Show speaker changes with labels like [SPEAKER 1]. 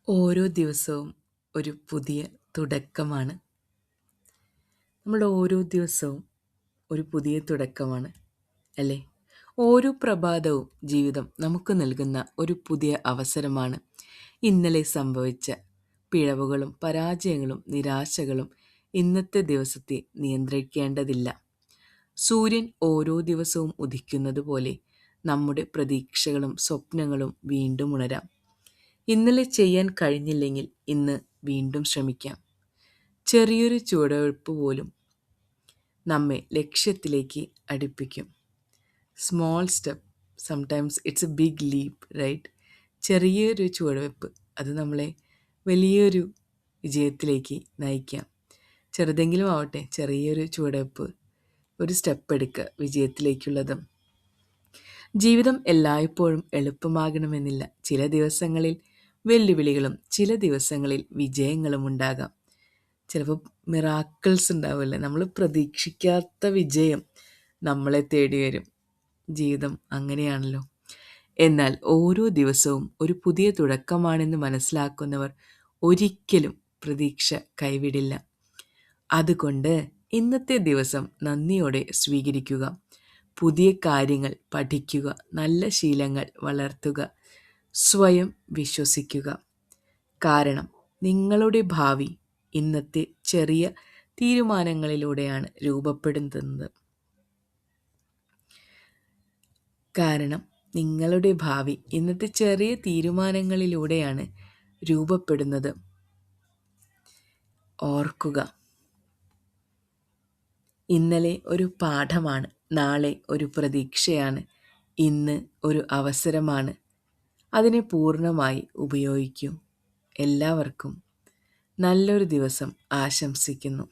[SPEAKER 1] ഓരോ ദിവസവും ഒരു പുതിയ തുടക്കമാണ്. നമ്മുടെ ഓരോ ദിവസവും ഒരു പുതിയ തുടക്കമാണ്, അല്ലേ? ഓരോ പ്രഭാതവും ജീവിതം നമുക്ക് നൽകുന്ന ഒരു പുതിയ അവസരമാണ്. ഇന്നലെ സംഭവിച്ച പിഴവുകളും പരാജയങ്ങളും നിരാശകളും ഇന്നത്തെ ദിവസത്തെ നിയന്ത്രിക്കേണ്ടതില്ല. സൂര്യൻ ഓരോ ദിവസവും ഉദിക്കുന്നത് പോലെ നമ്മുടെ പ്രതീക്ഷകളും സ്വപ്നങ്ങളും വീണ്ടും ഉണരാം. ഇന്നലെ ചെയ്യാൻ കഴിഞ്ഞില്ലെങ്കിൽ ഇന്ന് വീണ്ടും ശ്രമിക്കാം. ചെറിയൊരു ചുവടുവെപ്പ് പോലും നമ്മെ ലക്ഷ്യത്തിലേക്ക് അടുപ്പിക്കും. Small step, sometimes it's a big leap, right? ചെറിയൊരു ചുവടുവെപ്പ് അത് നമ്മളെ വലിയൊരു വിജയത്തിലേക്ക് നയിക്കാം. ചെറുതെങ്കിലും ആവട്ടെ, ചെറിയൊരു ചുവടുവെപ്പ്, ഒരു സ്റ്റെപ്പ് എടുക്കുക വിജയത്തിലേക്കുള്ളതും. ജീവിതം എല്ലായ്പ്പോഴും എളുപ്പമാകണമെന്നില്ല. ചില ദിവസങ്ങളിൽ വെല്ലുവിളികളും ചില ദിവസങ്ങളിൽ വിജയങ്ങളും ഉണ്ടാകാം. ചിലപ്പോൾ മിറാക്കിൾസ് ഉണ്ടാവില്ലേ, നമ്മൾ പ്രതീക്ഷിക്കാത്ത വിജയം നമ്മളെ തേടി വരും. ജീവിതം അങ്ങനെയാണല്ലോ. എന്നാൽ ഓരോ ദിവസവും ഒരു പുതിയ തുടക്കമാണെന്ന് മനസ്സിലാക്കുന്നവർ ഒരിക്കലും പ്രതീക്ഷ കൈവിടില്ല. അതുകൊണ്ട് ഇന്നത്തെ ദിവസം നന്ദിയോടെ സ്വീകരിക്കുക. പുതിയ കാര്യങ്ങൾ പഠിക്കുക, നല്ല ശീലങ്ങൾ വളർത്തുക, സ്വയം വിശ്വസിക്കുക. കാരണം നിങ്ങളുടെ ഭാവി ഇന്നത്തെ ചെറിയ തീരുമാനങ്ങളിലൂടെയാണ് രൂപപ്പെടുന്നത്. കാരണം നിങ്ങളുടെ ഭാവി ഇന്നത്തെ ചെറിയ തീരുമാനങ്ങളിലൂടെയാണ് രൂപപ്പെടുന്നത്. ഓർക്കുക, ഇന്നലെ ഒരു പാഠമാണ്, നാളെ ഒരു പ്രതീക്ഷയാണ്, ഇന്ന് ഒരു അവസരമാണ്. അതിനെ പൂർണ്ണമായി ഉപയോഗിക്കൂ. എല്ലാവർക്കും നല്ലൊരു ദിവസം ആശംസിക്കുന്നു.